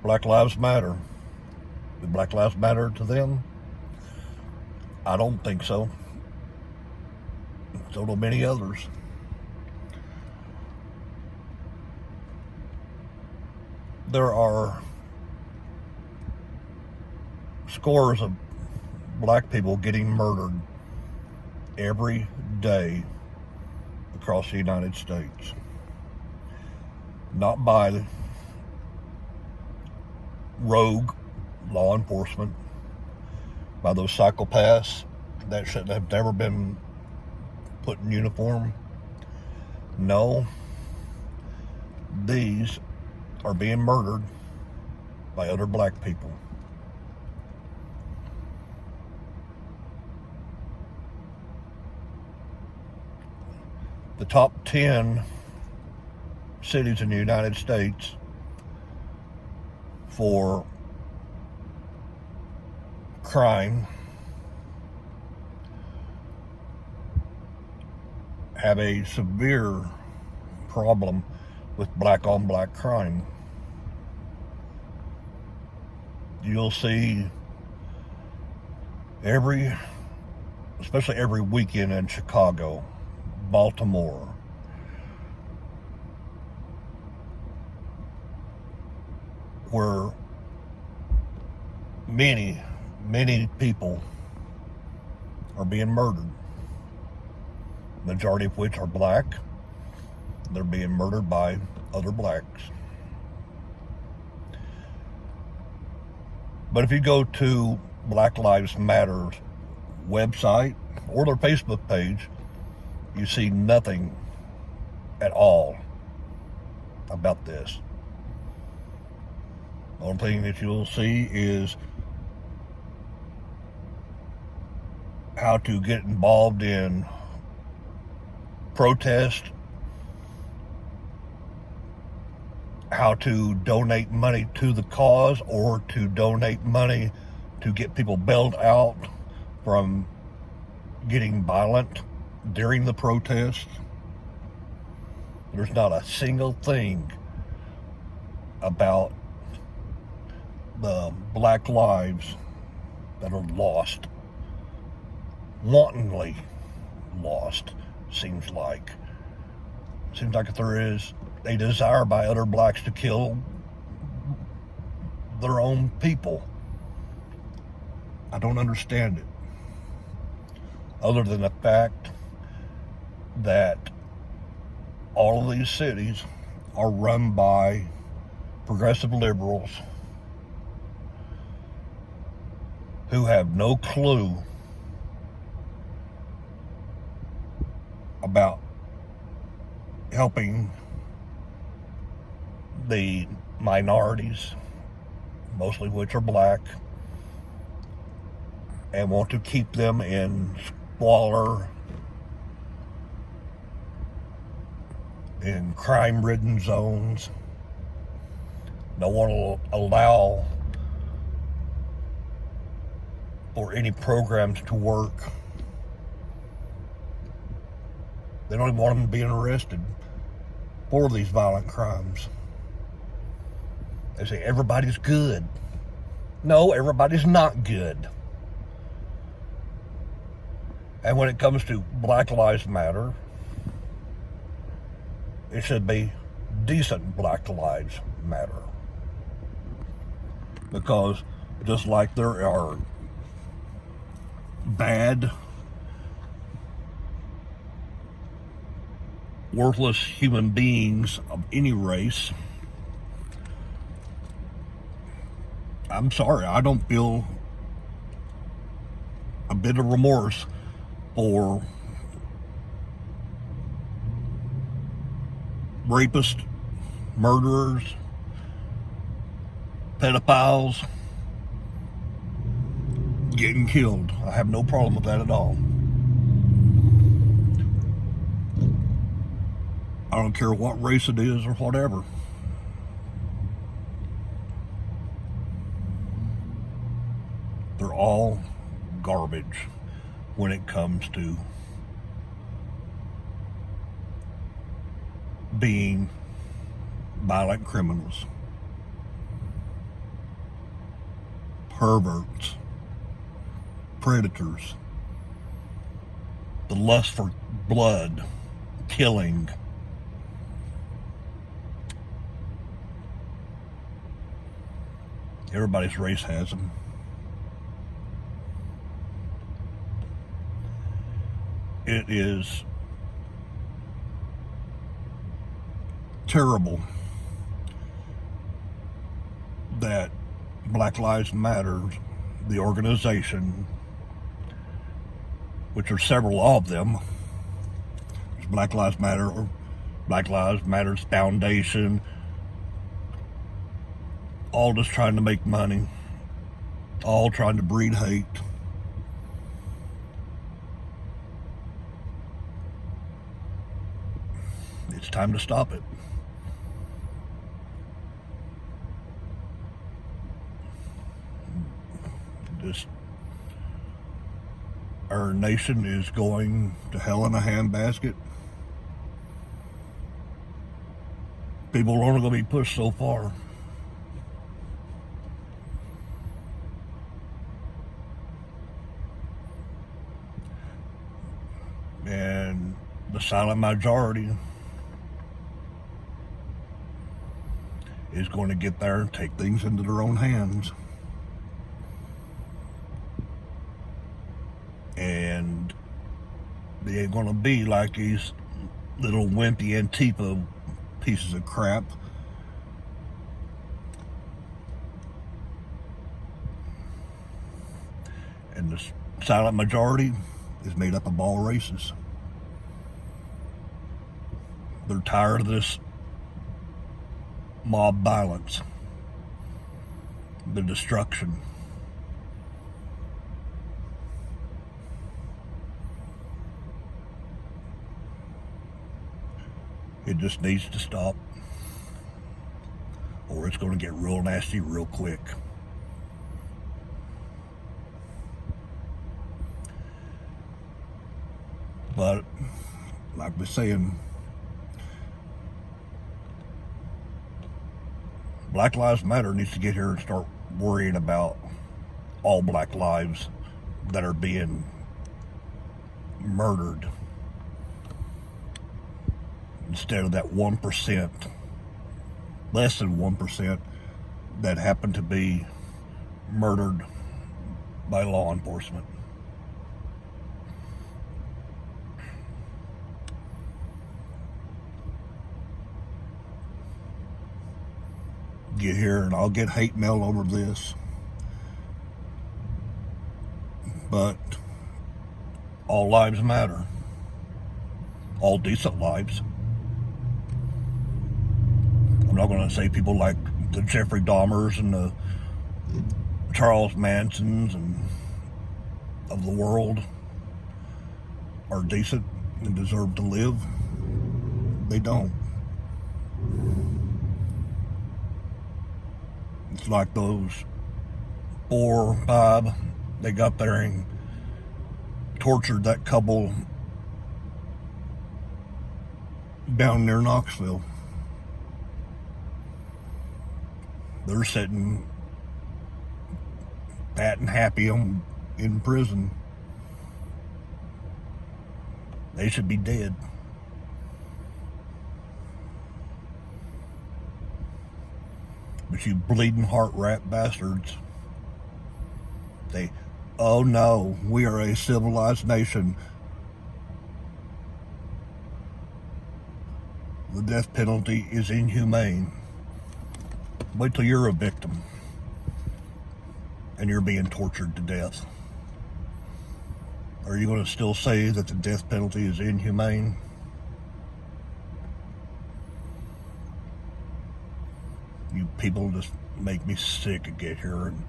Black Lives Matter. Do Black Lives Matter to them? I don't think so. So do many others. There are scores of black people getting murdered every day across the United States. Not by rogue law enforcement, by those psychopaths that should have never been put in uniform. No, these are being murdered by other black people. The top 10 cities in the United States for crime have a severe problem with black on black crime. You'll see especially every weekend in Chicago, Baltimore, where many people are being murdered, majority of which are black. They're being murdered by other blacks. But if you go to Black Lives Matter's website or their Facebook page, you see nothing at all about this. The only thing that you'll see is how to get involved in protest, how to donate money to the cause, or to donate money to get people bailed out from getting violent during the protest. There's not a single thing about the black lives that are lost, wantonly lost. Seems like if there is a desire by other blacks to kill their own people. I don't understand it, other than the fact that all of these cities are run by progressive liberals who have no clue about helping the minorities, mostly which are black, and want to keep them in squalor, in crime-ridden zones. No one will allow for any programs to work. They don't even want them being arrested for these violent crimes. They say everybody's good. No, everybody's not good. And when it comes to Black Lives Matter, it should be decent Black Lives Matter. Because just like there are bad, worthless human beings of any race, I'm sorry, I don't feel a bit of remorse for rapists, murderers, pedophiles getting killed. I have no problem with that at all. I don't care what race it is or whatever. They're all garbage when it comes to being violent criminals. perverts, predators, the lust for blood, killing. Everybody's race has them. It is terrible that Black Lives Matter, the organization, which are several of them, there's Black Lives Matter or Black Lives Matter's Foundation, all just trying to make money, all trying to breed hate. It's time to stop it. Our nation is going to hell in a handbasket. People are only going to be pushed so far. And the silent majority is going to get there and take things into their own hands. And they ain't going to be like these little wimpy Antifa pieces of crap. And the silent majority is made up of all races. They're tired of this mob violence, the destruction. It just needs to stop, or it's going to get real nasty real quick. But like we're saying, Black Lives Matter needs to get here and start worrying about all black lives that are being murdered, instead of that 1%, less than 1%, that happen to be murdered by law enforcement. Get here and I'll get hate mail over this, but all lives matter, all decent lives. I'm not going to say people like the Jeffrey Dahmers and the Charles Mansons and of the world are decent and deserve to live. They don't. It's like those 4 or 5, they got there and tortured that couple down near Knoxville. They're sitting fat and happy in prison. They should be dead. But you bleeding heart rat bastards, oh no, we are a civilized nation. The death penalty is inhumane. Wait till you're a victim and you're being tortured to death. Are you going to still say that the death penalty is inhumane? You people just make me sick to get here and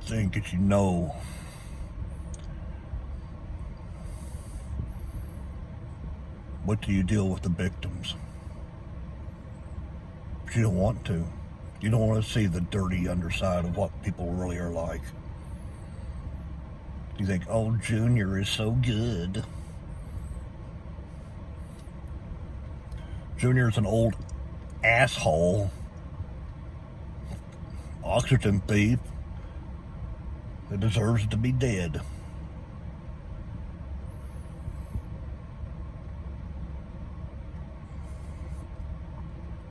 think that you know. What do you deal with the victims? But you don't want to. You don't want to see the dirty underside of what people really are like. You think, oh, Junior is so good. Junior's an old asshole oxygen thief that deserves to be dead.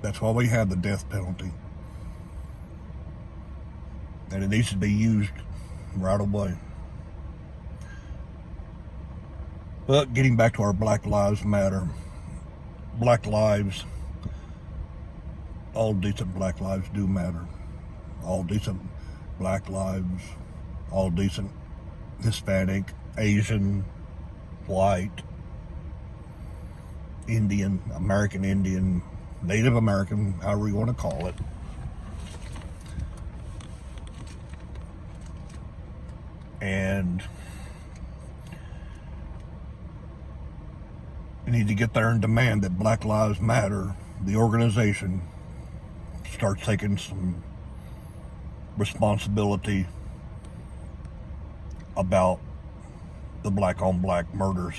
That's why we have the death penalty. And it needs to be used right away. But getting back to our Black Lives Matter. Black lives, all decent black lives do matter. All decent black lives, all decent Hispanic, Asian, white, Indian, American Indian, Native American, however you want to call it. And you need to get there and demand that Black Lives Matter, the organization, starts taking some responsibility about the black-on-black murders.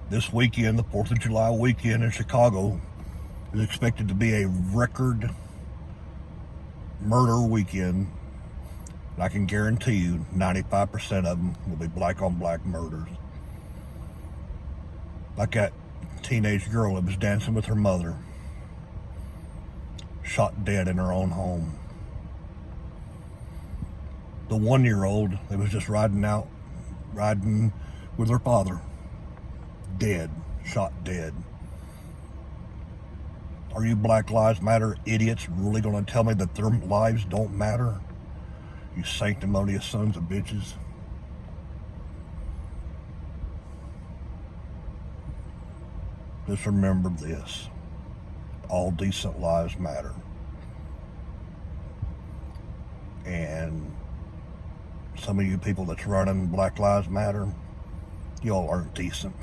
This weekend, the 4th of July weekend in Chicago, is expected to be a record murder weekend. And I can guarantee you 95% of them will be black-on-black murders. Like that teenage girl that was dancing with her mother, shot dead in her own home. The 1-year-old that was just riding with her father, dead, shot dead. Are you Black Lives Matter idiots really going to tell me that their lives don't matter? You sanctimonious sons of bitches. Just remember this. All decent lives matter. And some of you people that's running Black Lives Matter, y'all aren't decent.